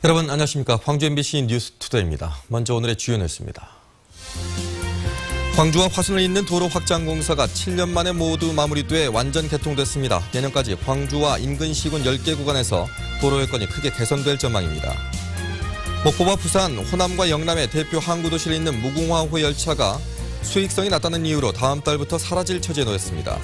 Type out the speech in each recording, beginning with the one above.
여러분 안녕하십니까. 광주 MBC 뉴스투데이입니다. 먼저 오늘의 주요 뉴스입니다. 광주와 화순을 잇는 도로 확장 공사가 7년 만에 모두 마무리돼 완전 개통됐습니다. 내년까지 광주와 인근 시군 10개 구간에서 도로 여건이 크게 개선될 전망입니다. 목포와 부산, 호남과 영남의 대표 항구도시를 잇는 무궁화호 열차가 수익성이 낮다는 이유로 다음 달부터 사라질 처지에 놓였습니다.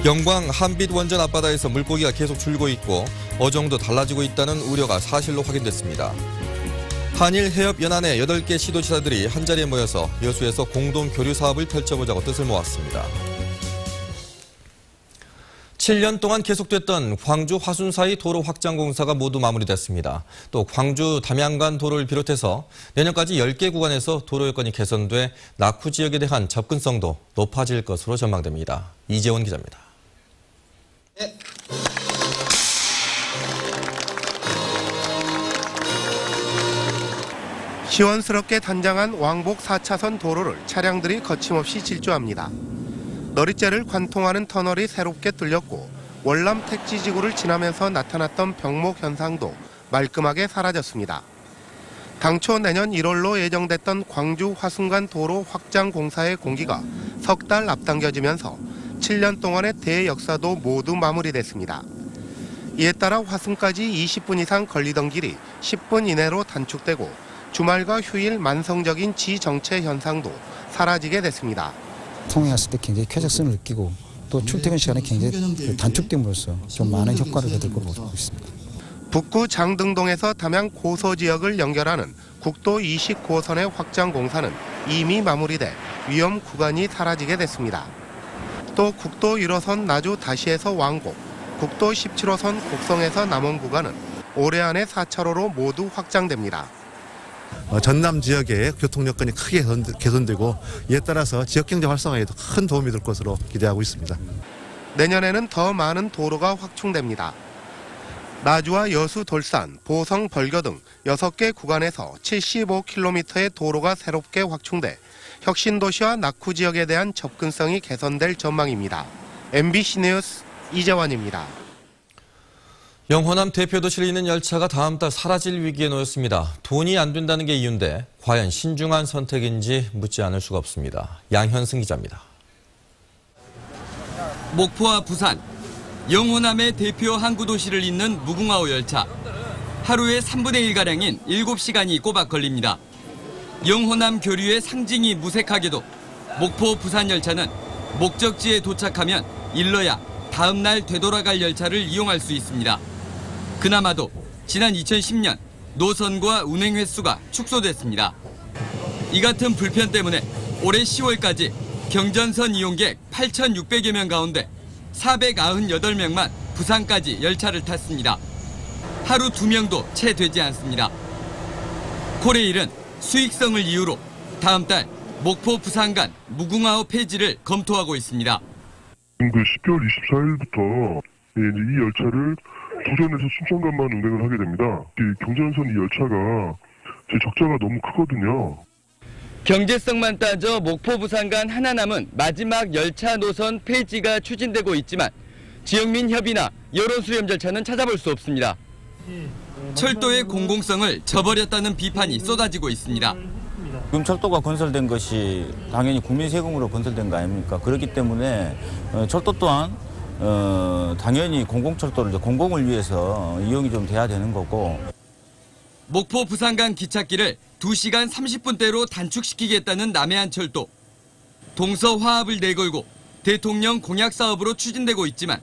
영광 한빛 원전 앞바다에서 물고기가 계속 줄고 있고 어종도 달라지고 있다는 우려가 사실로 확인됐습니다. 한일 해협연안의 8개 시도지사들이 한자리에 모여서 여수에서 공동 교류 사업을 펼쳐보자고 뜻을 모았습니다. 7년 동안 계속됐던 광주 화순 사이 도로 확장 공사가 모두 마무리됐습니다. 또 광주 담양간 도로를 비롯해서 내년까지 10개 구간에서 도로 여건이 개선돼 낙후 지역에 대한 접근성도 높아질 것으로 전망됩니다. 이재원 기자입니다. 시원스럽게 단장한 왕복 4차선 도로를 차량들이 거침없이 질주합니다. 너릿재를 관통하는 터널이 새롭게 뚫렸고 월남 택지지구를 지나면서 나타났던 병목 현상도 말끔하게 사라졌습니다. 당초 내년 1월로 예정됐던 광주 화순간 도로 확장 공사의 공기가 석 달 앞당겨지면서 7년 동안의 대역사도 모두 마무리됐습니다. 이에 따라 화순까지 20분 이상 걸리던 길이 10분 이내로 단축되고 주말과 휴일 만성적인 지정체 현상도 사라지게 됐습니다. 통행했을 때 굉장히 쾌적성을 느끼고 또 출퇴근 시간이 굉장히 단축됨으로써 좀 많은 효과를 얻을 것으로 보고 있습니다. 북구 장등동에서 담양 고서 지역을 연결하는 국도 29호선의 확장 공사는 이미 마무리돼 위험 구간이 사라지게 됐습니다. 또 국도 1호선 나주 다시에서 왕복, 국도 17호선 곡성에서 남원 구간은 올해 안에 4차로로 모두 확장됩니다. 전남 지역의 교통 여건이 크게 개선되고 이에 따라서 지역경제 활성화에도 큰 도움이 될 것으로 기대하고 있습니다. 내년에는 더 많은 도로가 확충됩니다. 나주와 여수, 돌산, 보성, 벌교 등 6개 구간에서 75km의 도로가 새롭게 확충돼 혁신도시와 낙후 지역에 대한 접근성이 개선될 전망입니다. MBC 뉴스 이재원입니다. 영호남 대표도시를 잇는 열차가 다음 달 사라질 위기에 놓였습니다. 돈이 안 된다는 게 이유인데 과연 신중한 선택인지 묻지 않을 수가 없습니다. 양현승 기자입니다. 목포와 부산, 영호남의 대표 항구도시를 잇는 무궁화호 열차. 하루에 3분의 1가량인 7시간이 꼬박 걸립니다. 영호남 교류의 상징이 무색하게도 목포 부산 열차는 목적지에 도착하면 일러야 다음 날 되돌아갈 열차를 이용할 수 있습니다. 그나마도 지난 2010년 노선과 운행 횟수가 축소됐습니다. 이 같은 불편 때문에 올해 10월까지 경전선 이용객 8,600여 명 가운데 498명만 부산까지 열차를 탔습니다. 하루 2명도 채 되지 않습니다. 코레일은 수익성을 이유로 다음 달 목포 부산 간 무궁화호 폐지를 검토하고 있습니다. 10개월 24일부터 이 열차를 부산에서 순천간만 운행을 하게 됩니다. 경전선 이 열차가 제 적자가 너무 크거든요. 경제성만 따져 목포 부산 간 하나 남은 마지막 열차 노선 폐지가 추진되고 있지만 지역민 협의나 여론 수렴 절차는 찾아볼 수 없습니다. 철도의 공공성을 저버렸다는 비판이 쏟아지고 있습니다. 지금 철도가 건설된 것이 당연히 국민 세금으로 건설된 거 아닙니까? 그렇기 때문에 철도 또한 당연히 공공철도를 공공을 위해서 이용이 좀 돼야 되는 거고. 목포 부산 간 기찻길을 2시간 30분대로 단축시키겠다는 남해안철도. 동서 화합을 내걸고 대통령 공약 사업으로 추진되고 있지만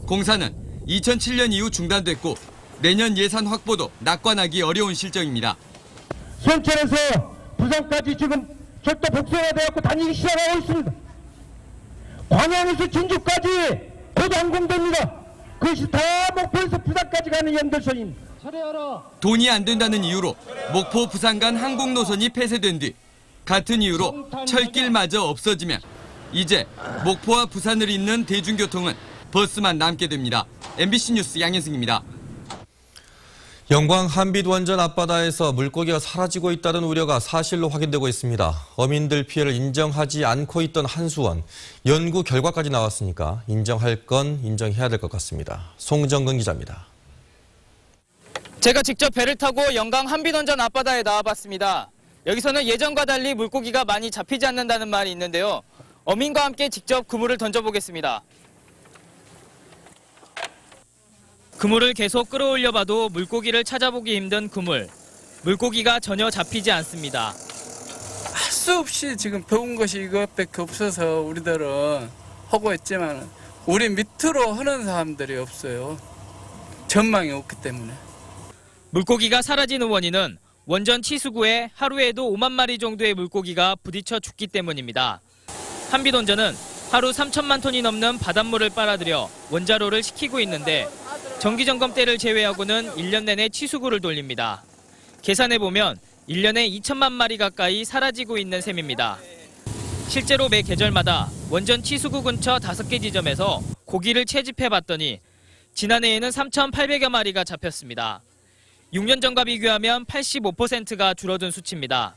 공사는 2007년 이후 중단됐고 내년 예산 확보도 낙관하기 어려운 실정입니다. 현천에서 부산까지 지금 철도 복선화되었고 다니기 시작하고 있습니다. 광양에서 진주까지 곧 완공됩니다. 그것이 다 목포에서 부산까지 가는 연결선입니다. 돈이 안 된다는 이유로 목포 부산 간 항공 노선이 폐쇄된 뒤 같은 이유로 철길마저 없어지면 이제 목포와 부산을 잇는 대중교통은 버스만 남게 됩니다. MBC 뉴스 양현승입니다. 영광 한빛 원전 앞바다에서 물고기가 사라지고 있다는 우려가 사실로 확인되고 있습니다. 어민들 피해를 인정하지 않고 있던 한수원, 연구 결과까지 나왔으니까 인정할 건 인정해야 될 것 같습니다. 송정근 기자입니다. 제가 직접 배를 타고 영광 한비던전 앞바다에 나와봤습니다. 여기서는 예전과 달리 물고기가 많이 잡히지 않는다는 말이 있는데요. 어민과 함께 직접 그물을 던져보겠습니다. 그물을 계속 끌어올려봐도 물고기를 찾아보기 힘든 그물. 물고기가 전혀 잡히지 않습니다. 할 수 없이 지금 배운 것이 이것밖에 없어서 우리들은 하고 있지만 우리 밑으로 하는 사람들이 없어요. 전망이 없기 때문에. 물고기가 사라지는 원인은 원전 치수구에 하루에도 5만 마리 정도의 물고기가 부딪혀 죽기 때문입니다. 한비던전은 하루 3천만 톤이 넘는 바닷물을 빨아들여 원자로를 식히고 있는데 정기점검 때를 제외하고는 1년 내내 치수구를 돌립니다. 계산해보면 1년에 2천만 마리 가까이 사라지고 있는 셈입니다. 실제로 매 계절마다 원전 치수구 근처 5개 지점에서 고기를 채집해봤더니 지난해에는 3,800여 마리가 잡혔습니다. 6년 전과 비교하면 85%가 줄어든 수치입니다.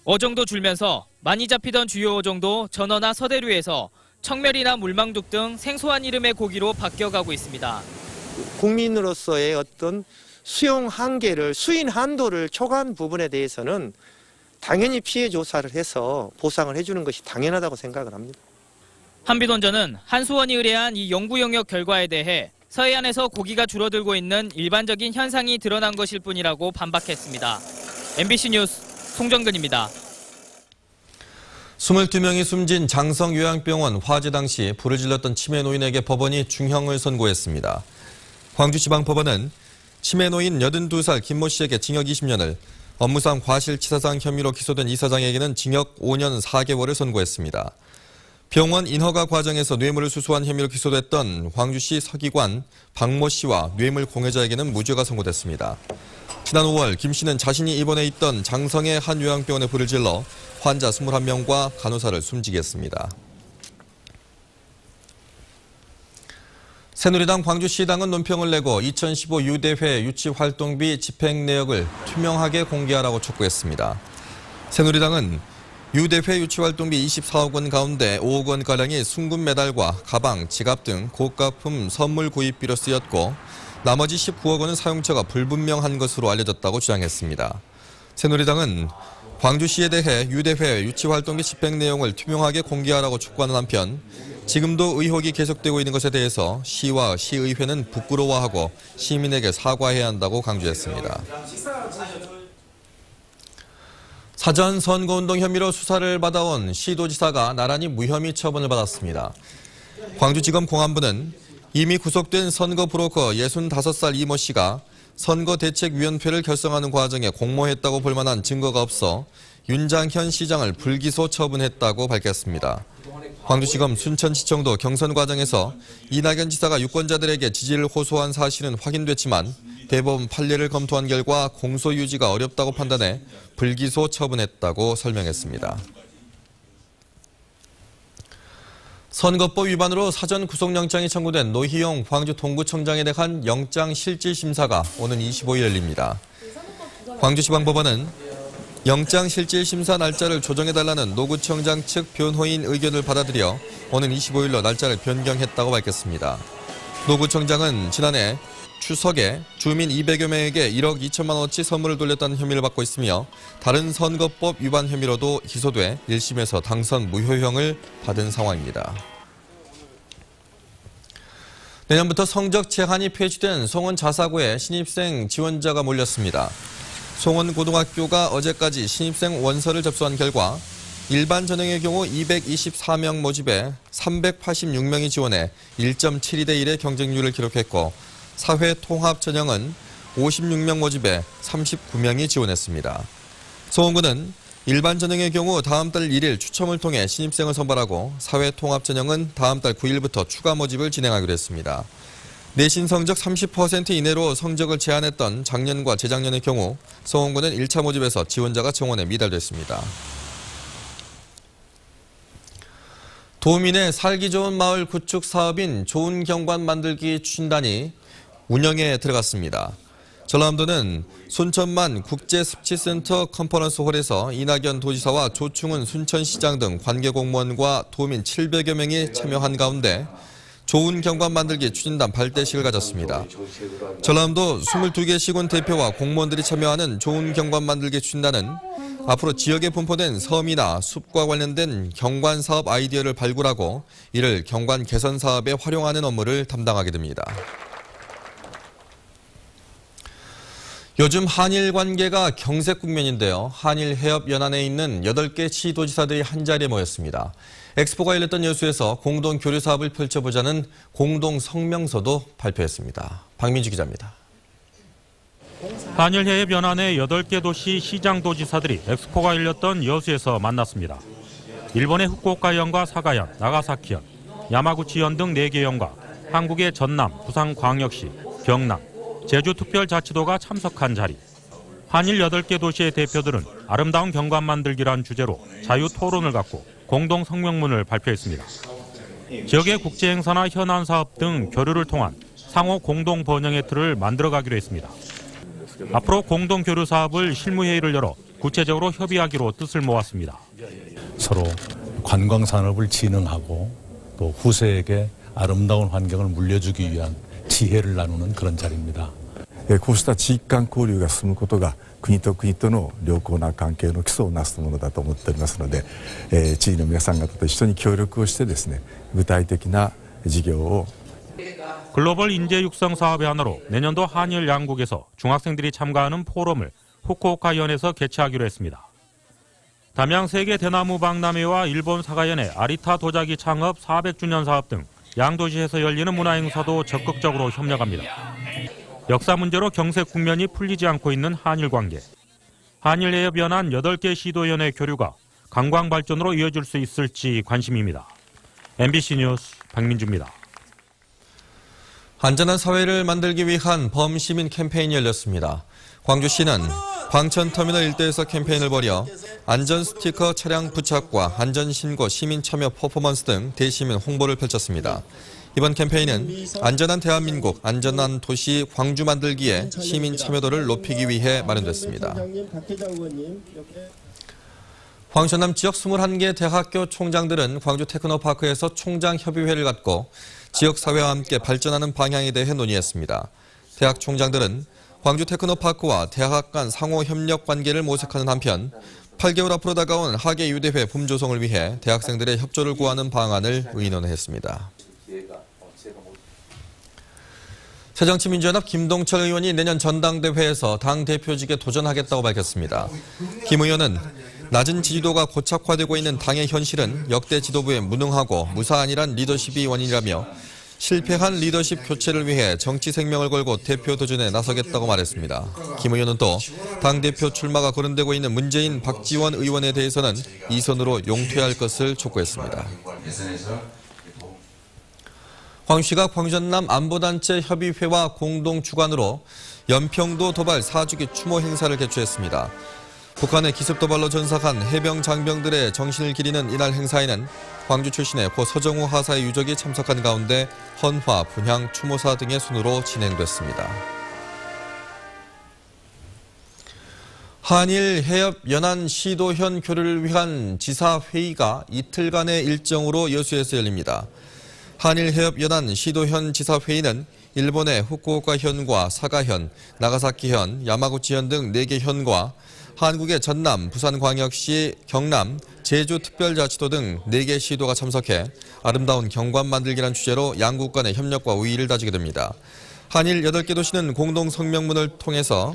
어종도 줄면서 많이 잡히던 주요 어종도 전어나 서대류에서 청멸이나 물망둑 등 생소한 이름의 고기로 바뀌어가고 있습니다. 국민으로서의 어떤 수용 한계를, 수인 한도를 초과한 부분에 대해서는 당연히 피해 조사를 해서 보상을 해주는 것이 당연하다고 생각을 합니다. 한비던전은 한수원이 의뢰한 이 연구 영역 결과에 대해 서해안에서 고기가 줄어들고 있는 일반적인 현상이 드러난 것일 뿐이라고 반박했습니다. MBC 뉴스 송정근입니다. 22명이 숨진 장성요양병원 화재 당시 불을 질렀던 치매 노인에게 법원이 중형을 선고했습니다. 광주지방법원은 치매 노인 82살 김모 씨에게 징역 20년을, 업무상 과실치사상 혐의로 기소된 이사장에게는 징역 5년 4개월을 선고했습니다. 병원 인허가 과정에서 뇌물을 수수한 혐의로 기소됐던 광주시 서기관 박모 씨와 뇌물 공여자에게는 무죄가 선고됐습니다. 지난 5월 김 씨는 자신이 입원해 있던 장성의 한 요양병원에 불을 질러 환자 21명과 간호사를 숨지게 했습니다. 새누리당 광주시당은 논평을 내고 2015 유대회 유치활동비 집행 내역을 투명하게 공개하라고 촉구했습니다. 새누리당은 유대회 유치활동비 24억 원 가운데 5억 원가량이 순금 메달과 가방, 지갑 등 고가품 선물 구입비로 쓰였고 나머지 19억 원은 사용처가 불분명한 것으로 알려졌다고 주장했습니다. 새누리당은 광주시에 대해 유대회 유치활동비 집행 내용을 투명하게 공개하라고 촉구하는 한편 지금도 의혹이 계속되고 있는 것에 대해서 시와 시의회는 부끄러워하고 시민에게 사과해야 한다고 강조했습니다. 사전 선거운동 혐의로 수사를 받아온 시도지사가 나란히 무혐의 처분을 받았습니다. 광주지검 공안부는 이미 구속된 선거 브로커 65살 이모 씨가 선거대책위원회를 결성하는 과정에 공모했다고 볼 만한 증거가 없어 윤장현 시장을 불기소 처분했다고 밝혔습니다. 광주지검 순천시청도 경선 과정에서 이낙연 지사가 유권자들에게 지지를 호소한 사실은 확인됐지만 대법원 판례를 검토한 결과 공소 유지가 어렵다고 판단해 불기소 처분했다고 설명했습니다. 선거법 위반으로 사전 구속영장이 청구된 노희용 광주 동구청장에 대한 영장실질심사가 오는 25일 열립니다. 광주지방법원은 영장실질심사 날짜를 조정해달라는 노구청장 측 변호인 의견을 받아들여 오는 25일로 날짜를 변경했다고 밝혔습니다. 노구청장은 지난해 추석에 주민 200여 명에게 1억 2천만 원어치 선물을 돌렸다는 혐의를 받고 있으며 다른 선거법 위반 혐의로도 기소돼 1심에서 당선 무효형을 받은 상황입니다. 내년부터 성적 제한이 폐지된 송원 자사고에 신입생 지원자가 몰렸습니다. 송원고등학교가 어제까지 신입생 원서를 접수한 결과 일반 전형의 경우 224명 모집에 386명이 지원해 1.72대 1의 경쟁률을 기록했고 사회통합 전형은 56명 모집에 39명이 지원했습니다. 송원구는 일반 전형의 경우 다음 달 1일 추첨을 통해 신입생을 선발하고 사회통합 전형은 다음 달 9일부터 추가 모집을 진행하기로 했습니다. 내신 성적 30% 이내로 성적을 제한했던 작년과 재작년의 경우 송원구는 1차 모집에서 지원자가 정원에 미달됐습니다. 도민의 살기 좋은 마을 구축 사업인 좋은 경관 만들기 추진단이 운영에 들어갔습니다. 전라남도는 순천만 국제습지센터 컨퍼런스홀에서 이낙연 도지사와 조충은 순천시장 등 관계공무원과 도민 700여 명이 참여한 가운데 좋은 경관 만들기 추진단 발대식을 가졌습니다. 전라남도 22개 시군 대표와 공무원들이 참여하는 좋은 경관 만들기 추진단은 앞으로 지역에 분포된 섬이나 숲과 관련된 경관 사업 아이디어를 발굴하고 이를 경관 개선 사업에 활용하는 업무를 담당하게 됩니다. 요즘 한일 관계가 경색 국면인데요. 한일 해협 연안에 있는 8개 시도지사들이 한자리에 모였습니다. 엑스포가 열렸던 여수에서 공동 교류 사업을 펼쳐보자는 공동 성명서도 발표했습니다. 박민주 기자입니다. 한일 해협 연안의 8개 도시 시장도지사들이 엑스포가 열렸던 여수에서 만났습니다. 일본의 후쿠오카현과 사가현, 나가사키현, 야마구치현 등 4개 현과 한국의 전남, 부산광역시, 경남, 제주특별자치도가 참석한 자리. 한일 8개 도시의 대표들은 아름다운 경관 만들기란 주제로 자유토론을 갖고 공동 성명문을 발표했습니다. 지역의 국제행사나 현안 사업 등 교류를 통한 상호 공동 번영의 틀을 만들어가기로 했습니다. 앞으로 공동 교류 사업을 실무회의를 열어 구체적으로 협의하기로 뜻을 모았습니다. 서로 관광 산업을 진흥하고 또 후세에게 아름다운 환경을 물려주기 위한 지혜를 나누는 그런 자리입니다. こうした地域間交流が進むことが国と国との良好な関係の基礎をなすものだと思っておりますので、地域の皆さん方と一緒に協力をしてですね、具体的な事業を 글로벌 인재 육성 사업의 하나로 내년도 한일 양국에서 중학생들이 참가하는 포럼을 후쿠오카현에서 개최하기로 했습니다. 담양 세계 대나무 박람회와 일본 사가현의 아리타 도자기 창업 400주년 사업 등 양도시에서 열리는 문화행사도 적극적으로 협력합니다. 역사 문제로 경색 국면이 풀리지 않고 있는 한일 관계. 한일 해협 연안 8개 시도연의 교류가 관광 발전으로 이어질 수 있을지 관심입니다. MBC 뉴스 박민주입니다. 안전한 사회를 만들기 위한 범시민 캠페인이 열렸습니다. 광주시는 광천터미널 일대에서 캠페인을 벌여 안전 스티커 차량 부착과 안전신고 시민 참여 퍼포먼스 등 대시민 홍보를 펼쳤습니다. 이번 캠페인은 안전한 대한민국, 안전한 도시 광주 만들기에 시민 참여도를 높이기 위해 마련됐습니다. 광천남 지역 21개 대학교 총장들은 광주 테크노파크에서 총장협의회를 갖고 지역사회와 함께 발전하는 방향에 대해 논의했습니다. 대학 총장들은 광주 테크노파크와 대학 간 상호협력 관계를 모색하는 한편 8개월 앞으로 다가온 하계유대회 봄 조성을 위해 대학생들의 협조를 구하는 방안을 의논했습니다. 새정치민주연합 김동철 의원이 내년 전당대회에서 당대표직에 도전하겠다고 밝혔습니다. 김 의원은 낮은 지지도가 고착화되고 있는 당의 현실은 역대 지도부의 무능하고 무사안일한 리더십이 원인이라며 실패한 리더십 교체를 위해 정치 생명을 걸고 대표 도전에 나서겠다고 말했습니다. 김 의원은 또 당대표 출마가 거론되고 있는 문재인 박지원 의원에 대해서는 이선으로 용퇴할 것을 촉구했습니다. 광주시가 광전남 안보단체 협의회와 공동 주관으로 연평도 도발 4주기 추모 행사를 개최했습니다. 북한의 기습 도발로 전사한 해병 장병들의 정신을 기리는 이날 행사에는 광주 출신의 고 서정우 하사의 유족이 참석한 가운데 헌화, 분향, 추모사 등의 순으로 진행됐습니다. 한일 해협 연안 시도현 교류를 위한 지사회의가 이틀간의 일정으로 여수에서 열립니다. 한일 해협 연안 시도현 지사회의는 일본의 후쿠오카현과 사가현, 나가사키현, 야마구치현 등 4개 현과 한국의 전남, 부산광역시, 경남, 제주특별자치도 등 4개 시도가 참석해 아름다운 경관 만들기란 주제로 양국 간의 협력과 우위를 다지게 됩니다. 한일 8개 도시는 공동 성명문을 통해서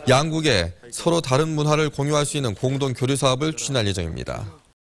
양국의 서로 다른 문화를 공유할 수 있는 공동 교류 사업을 추진할 예정입니다.